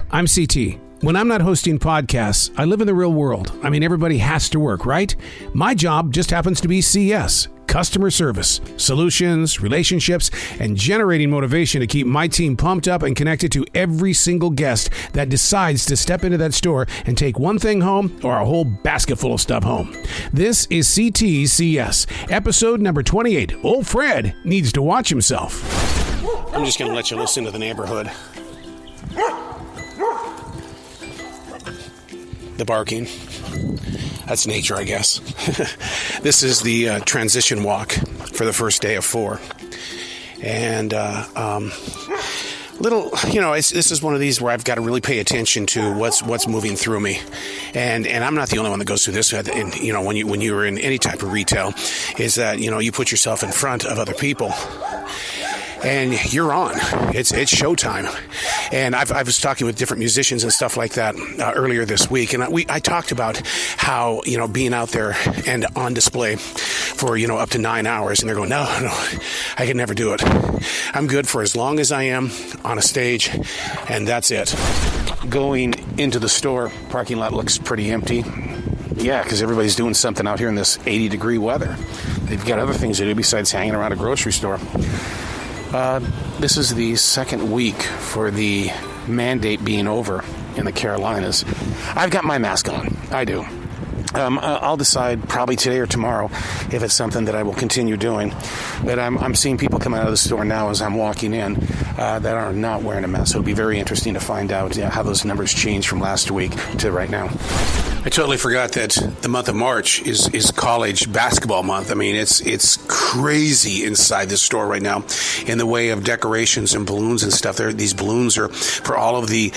I'm CT. When I'm not hosting podcasts, I live in the real world. I mean, everybody has to work, right? My job just happens to be CS, customer service, solutions, relationships, and generating motivation to keep my team pumped up and connected to every single guest that decides to step into that store and take one thing home or a whole basket full of stuff home. This is C.T.C.S, episode number 28. Old Fred needs to watch himself. I'm just going to let you listen to the neighborhood. The barking. That's nature, I guess. This is the transition walk for the first day of 4. And this is one of these where I've got to really pay attention to what's moving through me. And I'm not the only one that goes through this. And, when you're in any type of retail, is that, you put yourself in front of other people. And you're on. It's showtime. And I was talking with different musicians and stuff like that earlier this week, and I talked about how being out there and on display for up to 9 hours, and they're going, no, I can never do it. I'm good for as long as I am on a stage, and that's it. Going into the store, parking lot looks pretty empty. Yeah, because everybody's doing something out here in this 80-degree weather. They've got other things to do besides hanging around a grocery store. This is the second week for the mandate being over in the Carolinas. I've got my mask on. I do. I'll decide probably today or tomorrow if it's something that I will continue doing. But I'm seeing people come out of the store now as I'm walking in that are not wearing a mask. So it'll be very interesting to find out how those numbers change from last week to right now. I totally forgot that the month of March is college basketball month. I mean, it's crazy inside this store right now in the way of decorations and balloons and stuff. These balloons are for all of the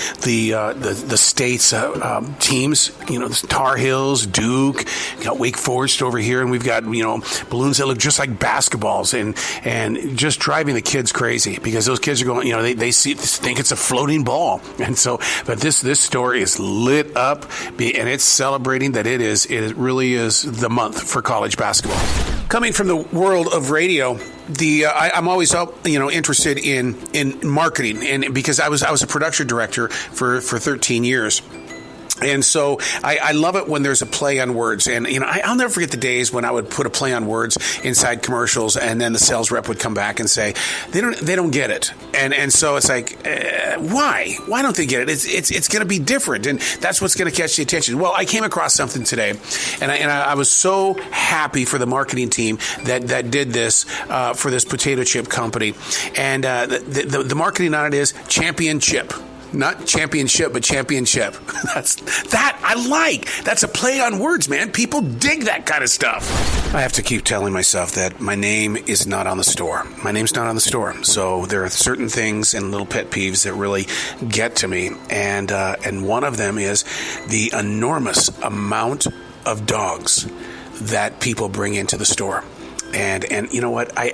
state's teams. Tar Heels, Duke, got Wake Forest over here, and we've got balloons that look just like basketballs, and just driving the kids crazy because those kids are going. They think it's a floating ball, and so. But this store is lit up, and it's celebrating that it really is the month for college basketball. Coming from the world of radio, I'm always interested in marketing, and because I was a production director for 13 years. And so I love it when there's a play on words. And, I'll never forget the days when I would put a play on words inside commercials, and then the sales rep would come back and say, they don't get it. And so it's like, why? Why don't they get it? It's going to be different. And that's what's going to catch the attention. Well, I came across something today, and I was so happy for the marketing team that did this for this potato chip company. And the marketing on it is championship. Not championship, but championship. That I like. That's a play on words, man. People dig that kind of stuff. I have to keep telling myself that my name is not on the store. My name's not on the store. So there are certain things and little pet peeves that really get to me. And one of them is the enormous amount of dogs that people bring into the store. And you know what? I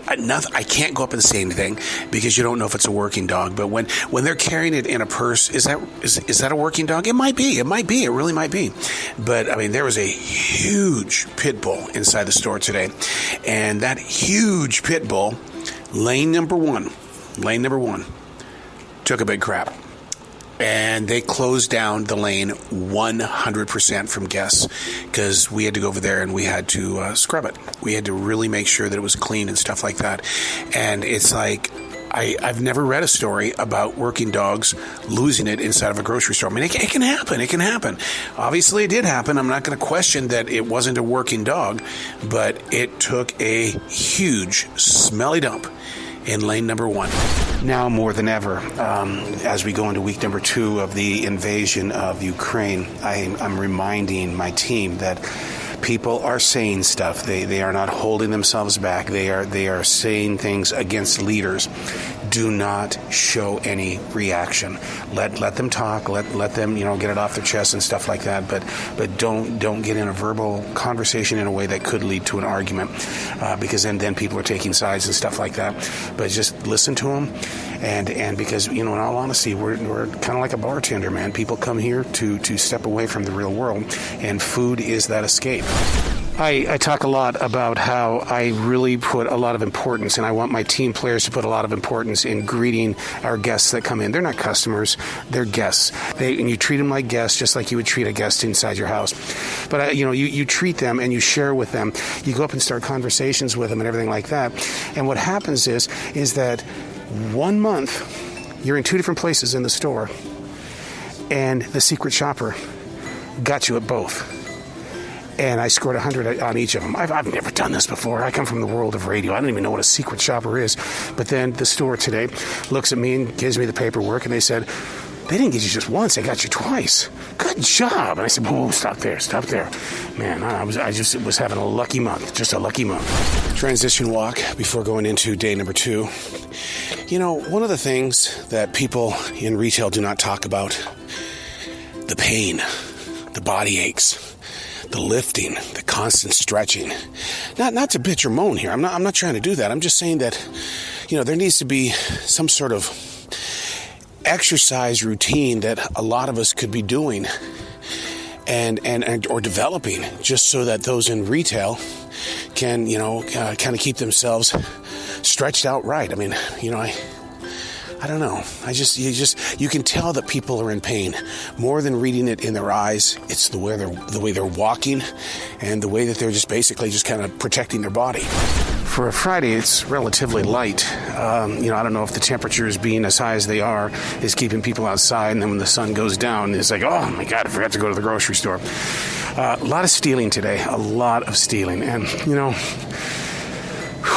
can't go up and say anything because you don't know if it's a working dog. But when they're carrying it in a purse, is that a working dog? It might be. It really might be. But I mean, there was a huge pit bull inside the store today, and that huge pit bull, lane number one, took a big crap. And they closed down the lane 100% from guests because we had to go over there and we had to scrub it. We had to really make sure that it was clean and stuff like that. And it's like, I've never read a story about working dogs losing it inside of a grocery store. I mean, it can happen. It can happen. Obviously, it did happen. I'm not going to question that it wasn't a working dog, but it took a huge smelly dump in lane number 1. Now more than ever, as we go into week number 2 of the invasion of Ukraine, I'm reminding my team that people are saying stuff. They are not holding themselves back. They are saying things against leaders. Do not show any reaction. Let them talk. Let them get it off their chest and stuff like that. But don't get in a verbal conversation in a way that could lead to an argument, because then people are taking sides and stuff like that. But just listen to them, and because in all honesty, we're kind of like a bartender, man. People come here to step away from the real world, and food is that escape. I talk a lot about how I really put a lot of importance, and I want my team players to put a lot of importance in greeting our guests that come in. They're not customers, they're guests. And you treat them like guests, just like you would treat a guest inside your house. But, you treat them and you share with them. You go up and start conversations with them and everything like that. And what happens is that 1 month, you're in 2 different places in the store, and the secret shopper got you at both. And I scored 100 on each of them. I've never done this before. I come from the world of radio. I don't even know what a secret shopper is. But then the store today looks at me and gives me the paperwork, and they said, they didn't get you just once, they got you twice. Good job. And I said, whoa, stop there. Man, I was having a lucky month, just a lucky month. Transition walk before going into day number 2. One of the things that people in retail do not talk about, the pain, the body aches, the lifting, the constant stretching. Not to bitch or moan here. I'm not trying to do that. I'm just saying that, there needs to be some sort of exercise routine that a lot of us could be doing and or developing, just so that those in retail can, kind of keep themselves stretched out right. I mean, I don't know. You can tell that people are in pain more than reading it in their eyes. It's the way they're walking, and the way that they're just basically just kind of protecting their body. For a Friday, it's relatively light. I don't know if the temperatures being as high as they are is keeping people outside, and then when the sun goes down, it's like, oh my God, I forgot to go to the grocery store. A lot of stealing today, a lot of stealing, and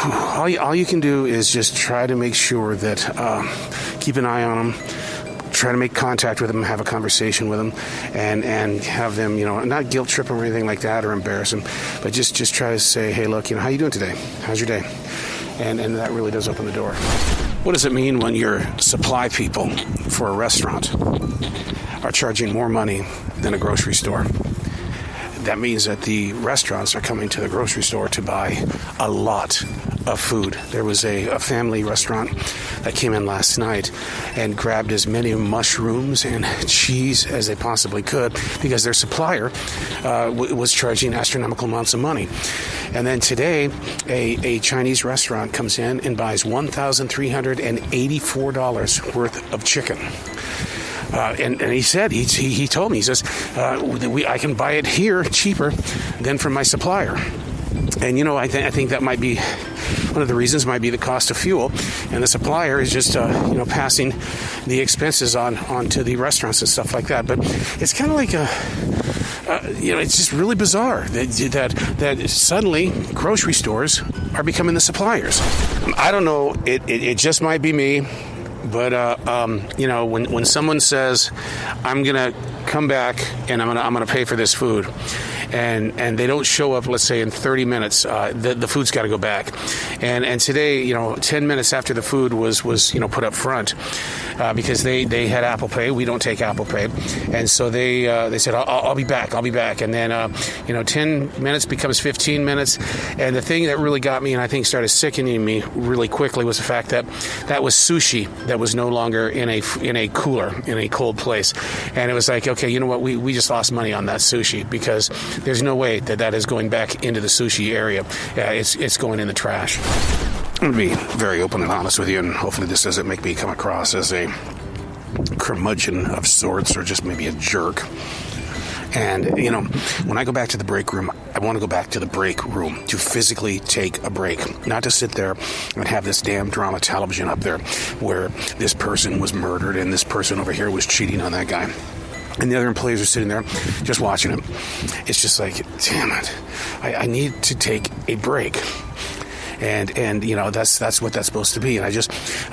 all you can do is just try to make sure that keep an eye on them, try to make contact with them, have a conversation with them, and have them, not guilt trip them or anything like that or embarrass them, but just try to say, hey, look, how you doing today? How's your day? And that really does open the door. What does it mean when your supply people for a restaurant are charging more money than a grocery store? That means that the restaurants are coming to the grocery store to buy a lot of food. There was a family restaurant that came in last night and grabbed as many mushrooms and cheese as they possibly could because their supplier was charging astronomical amounts of money. And then today, a Chinese restaurant comes in and buys $1,384 worth of chicken. And he said, he told me, he says, I can buy it here cheaper than from my supplier. And, I think that might be one of the reasons, might be the cost of fuel. And the supplier is just, passing the expenses on to the restaurants and stuff like that. But it's kind of like it's just really bizarre that suddenly grocery stores are becoming the suppliers. I don't know. It just might be me. But when someone says, I'm gonna come back and I'm gonna pay for this food, and they don't show up, let's say in 30 minutes, the food's got to go back. And today, 10 minutes after the food was put up front, because they had Apple Pay. We don't take Apple Pay, and so they said, I'll be back. And then 10 minutes becomes 15 minutes, and the thing that really got me and I think started sickening me really quickly was the fact that was sushi that was no longer in a cooler, in a cold place. And it was like, okay, you know what, we just lost money on that sushi, because there's no way that is going back into the sushi area. It's going in the trash. I'm going to be very open and honest with you, and hopefully this doesn't make me come across as a curmudgeon of sorts or just maybe a jerk. And, when I go back to the break room, I want to go back to the break room to physically take a break, not to sit there and have this damn drama television up there where this person was murdered and this person over here was cheating on that guy. And the other employees are sitting there just watching him. It's just like, damn it, I need to take a break. And that's what that's supposed to be. And I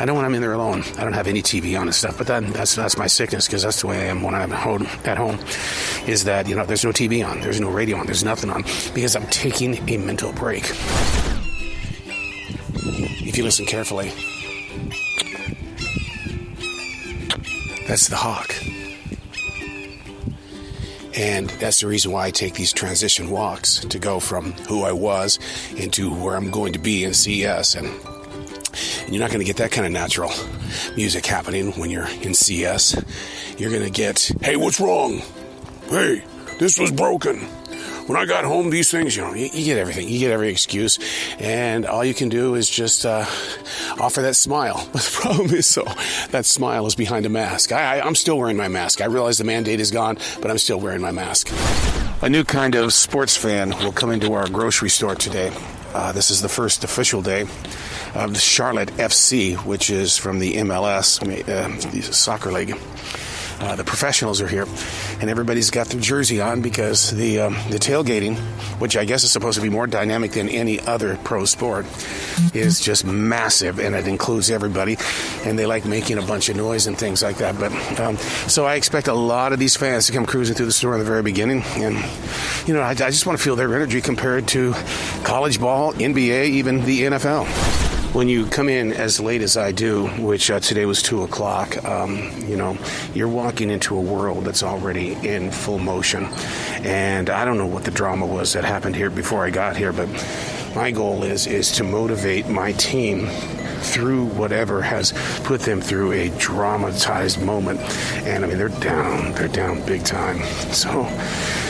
know when I'm in there alone, I don't have any TV on and stuff, but that's my sickness, because that's the way I am when I'm at home, is that, there's no TV on, there's no radio on, there's nothing on, because I'm taking a mental break. If you listen carefully, that's the hawk. And that's the reason why I take these transition walks, to go from who I was into where I'm going to be in CES. And you're not going to get that kind of natural music happening when you're in CES. You're going to get, hey, what's wrong? Hey, this was broken. when I got home, these things, you get everything. You get every excuse. And all you can do is just offer that smile. But the problem is, that smile is behind a mask. I'm still wearing my mask. I realize the mandate is gone, but I'm still wearing my mask. A new kind of sports fan will come into our grocery store today. This is the first official day of the Charlotte FC, which is from the MLS, the soccer league. The professionals are here, and everybody's got their jersey on because the tailgating, which I guess is supposed to be more dynamic than any other pro sport, is just massive, and it includes everybody, and they like making a bunch of noise and things like that. But so I expect a lot of these fans to come cruising through the store in the very beginning, and I just want to feel their energy compared to college ball, NBA, even the NFL. When you come in as late as I do, which today was 2 o'clock, you're walking into a world that's already in full motion. And I don't know what the drama was that happened here before I got here, but my goal is to motivate my team through whatever has put them through a dramatized moment. And they're down big time.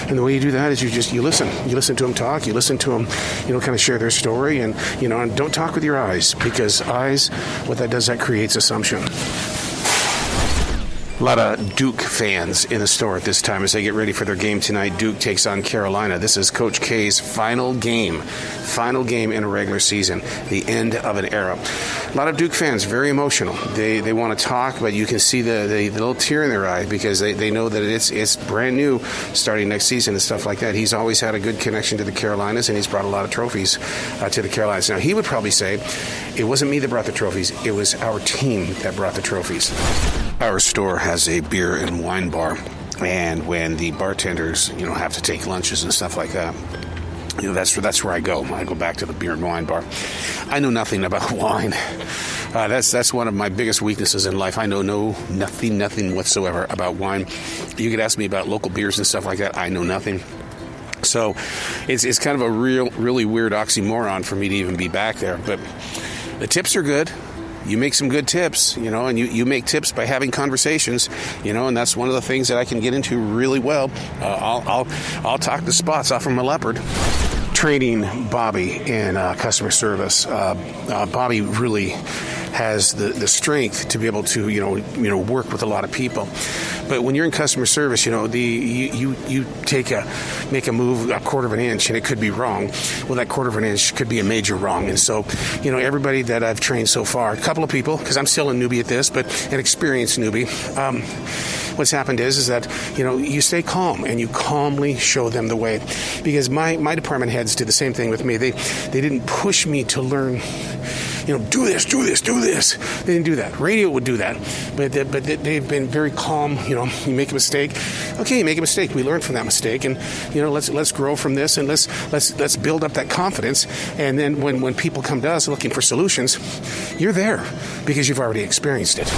And the way you do that is you listen to them talk, you listen to them, kind of share their story, and don't talk with your eyes, because eyes, what that does, that creates assumption. A lot of Duke fans in the store at this time as they get ready for their game tonight. Duke takes on Carolina. This is Coach K's final game in a regular season, the end of an era. A lot of Duke fans, very emotional. They want to talk, but you can see the little tear in their eye because they know that it's brand new starting next season and stuff like that. He's always had a good connection to the Carolinas, and he's brought a lot of trophies to the Carolinas. Now, he would probably say, it wasn't me that brought the trophies, it was our team that brought the trophies. Our store has a beer and wine bar, and when the bartenders, have to take lunches and stuff like that, that's where I go. I go back to the beer and wine bar. I know nothing about wine. That's one of my biggest weaknesses in life. I know nothing whatsoever about wine. You could ask me about local beers and stuff like that. I know nothing. So it's kind of a really weird oxymoron for me to even be back there. But the tips are good. You make some good tips, and you make tips by having conversations, and that's one of the things that I can get into really well. I'll talk the spots off from a leopard. Training Bobby in customer service. Bobby really has the strength to be able to work with a lot of people. But when you're in customer service, you make a move a quarter of an inch and it could be wrong. Well, that quarter of an inch could be a major wrong. And so, everybody that I've trained so far, a couple of people, because I'm still a newbie at this, but an experienced newbie, what's happened is that, you stay calm and you calmly show them the way. Because my department heads did the same thing with me. They didn't push me to learn, do this. They didn't do that. Radio would do that. But they've been very calm. You make a mistake. Okay, you make a mistake. We learn from that mistake. And, let's grow from this, and let's build up that confidence. And then when people come to us looking for solutions, you're there because you've already experienced it.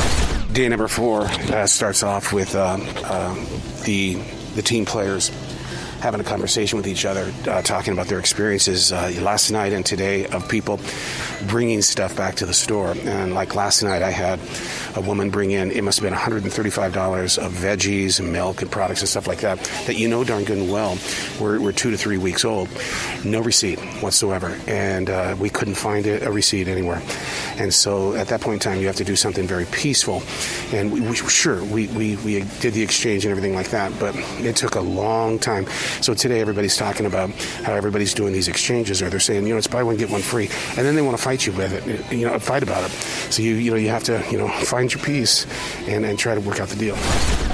Day number 4 starts off with the team players having a conversation with each other, talking about their experiences last night and today of people bringing stuff back to the store. And like last night, I had a woman bring in, it must have been $135 of veggies and milk and products and stuff like that darn good and well were 2 to 3 weeks old. No receipt whatsoever. And we couldn't find a receipt anywhere. And so at that point in time, you have to do something very peaceful. And we did the exchange and everything like that, but it took a long time. So today everybody's talking about how everybody's doing these exchanges, or they're saying, it's buy one, get one free. And then they want to fight you with it, fight about it. So you have to, find your peace and try to work out the deal.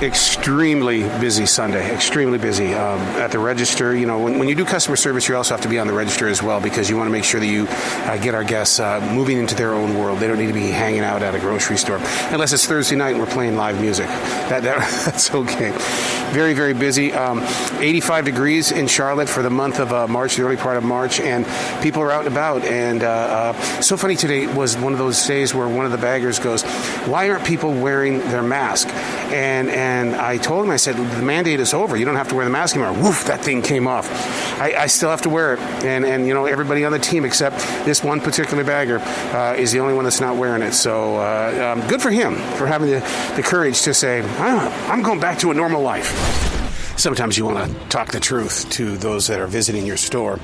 Extremely busy Sunday, extremely busy. At the register, when you do customer service, you also have to be on the register as well, because you want to make sure that you get our guests moving into their own world. They don't need to be hanging out at a grocery store, unless it's Thursday night and we're playing live music. That's okay. Very, very busy. 85 degrees in Charlotte for the month of March, the early part of March, and people are out and about. And so funny, today was one of those days where one of the baggers goes, "Why aren't people wearing their mask?" And I told him, I said, "The mandate is over. You don't have to wear the mask anymore." Woof, that thing came off. I still have to wear it. And everybody on the team except this one particular bagger is the only one that's not wearing it. So good for him for having the courage to say, "I'm going back to a normal life." sometimes you want to talk the truth to those that are visiting your store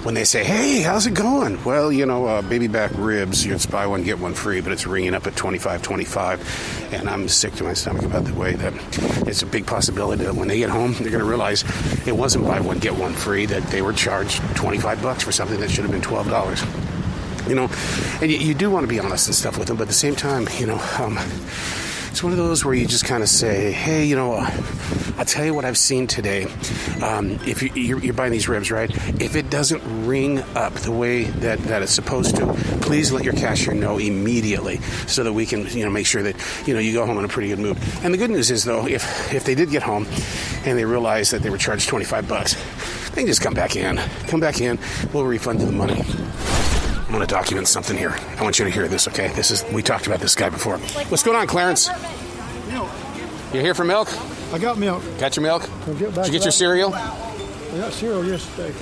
when they say, hey, how's it going? Well, baby back ribs, it's buy one, get one free, but it's ringing up at $25.25. And I'm sick to my stomach about the way that it's a big possibility that when they get home, they're going to realize it wasn't buy one, get one free, that they were charged $25 for something that should have been $12. And you do want to be honest and stuff with them, but at the same time, it's one of those where you just kind of say, hey, I'll tell you what I've seen today. If you're buying these ribs, right? If it doesn't ring up the way that it's supposed to, please let your cashier know immediately so that we can, make sure that, you go home in a pretty good mood. And the good news is, though, if they did get home and they realized that they were charged $25, they can just come back in. We'll refund you the money. I'm going to document something here. I want you to hear this, okay? We talked about this guy before. What's going on, Clarence? Milk. You here for milk? I got milk. Got your milk? Did you get your cereal? I got cereal yesterday.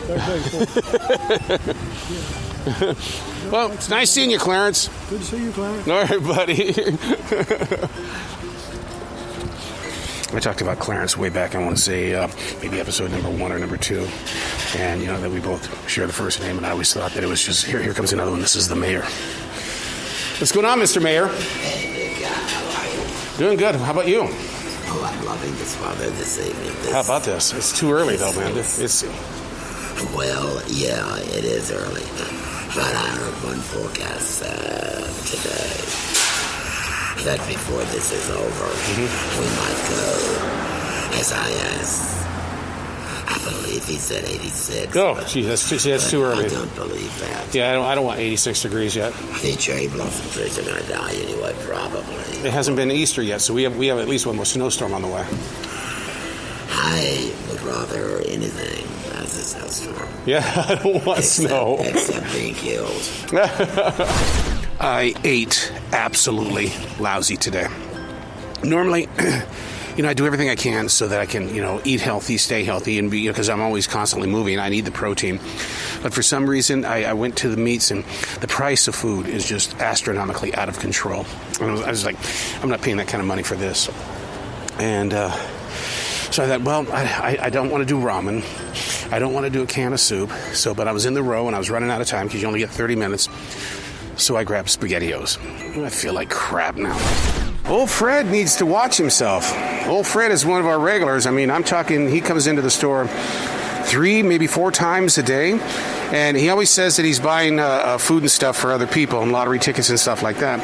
Well, it's nice seeing you, Clarence. Good to see you, Clarence. All right, buddy. I talked about Clarence way back, I want to say maybe episode number 1 or number 2. And, that we both share the first name. And I always thought that it was just, here comes another one. This is the mayor. What's going on, Mr. Mayor? Hey, big guy, how are you? Doing good. How about you? Oh, I'm loving this weather this evening. How about this? It's too early, though, man. Well, yeah, it is early. But I heard one forecast today that before this is over, we might go as high as, I believe he said 86. Oh, gee, that's too early. I don't believe that. Yeah, I don't want 86 degrees yet. The cherry blossom trees are going to die anyway, probably. It hasn't been Easter yet, so we have at least one more snowstorm on the way. I would rather anything as a snowstorm. Yeah, I don't want snow. Except being killed. I ate absolutely lousy today. Normally, I do everything I can so that I can, eat healthy, stay healthy, and be, because I'm always constantly moving. I need the protein. But for some reason, I went to the meats, and the price of food is just astronomically out of control. And I was like, I'm not paying that kind of money for this. And so I thought, well, I don't want to do ramen. I don't want to do a can of soup. But I was in the row, and I was running out of time because you only get 30 minutes. So I grabbed SpaghettiOs. I feel like crap now. Old Fred needs to watch himself. Old Fred is one of our regulars. I mean, I'm talking, he comes into the store 3, maybe 4 times a day. And he always says that he's buying food and stuff for other people and lottery tickets and stuff like that.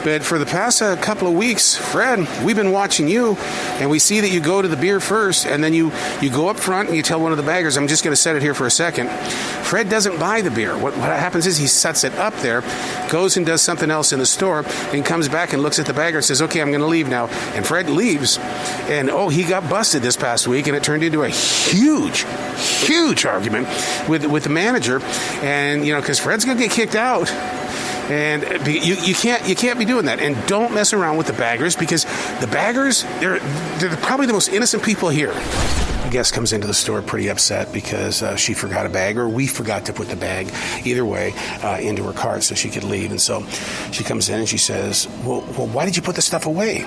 But for the past couple of weeks, Fred, we've been watching you, and we see that you go to the beer first, and then you go up front and you tell one of the baggers, I'm just going to set it here for a second. Fred doesn't buy the beer. What happens is he sets it up there, goes and does something else in the store, and comes back and looks at the bagger and says, okay, I'm going to leave now. And Fred leaves, and he got busted this past week, and it turned into a huge argument with the manager, and because Fred's going to get kicked out. And you can't be doing that. And don't mess around with the baggers, because the baggers, they're probably the most innocent people here. A guest comes into the store pretty upset because she forgot a bag, or we forgot to put the bag, either way, into her cart so she could leave. And so she comes in and she says, well, why did you put the stuff away?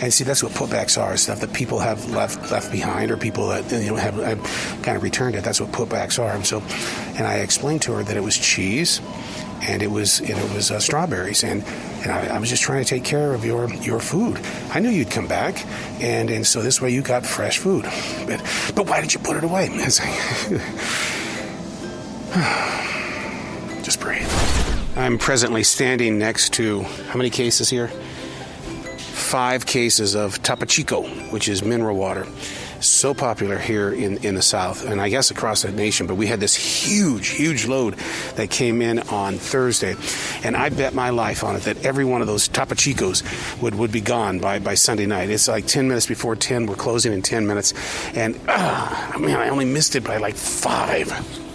And see, that's what putbacks are, stuff that people have left behind, or people that have kind of returned it. That's what putbacks are. And I explained to her that it was cheese, and it was strawberries, and I was just trying to take care of your food. I knew you'd come back, and so this way you got fresh food. But why did you put it away? Just breathe. I'm presently standing next to, how many cases here? 5 cases of Topo Chico, which is mineral water. So popular here in the South, and I guess across the nation, but we had this huge load that came in on Thursday, and I bet my life on it that every one of those Topo Chicos would be gone by Sunday night. It's like 10 minutes before 10. We're closing in 10 minutes, and man, I only missed it by like 5.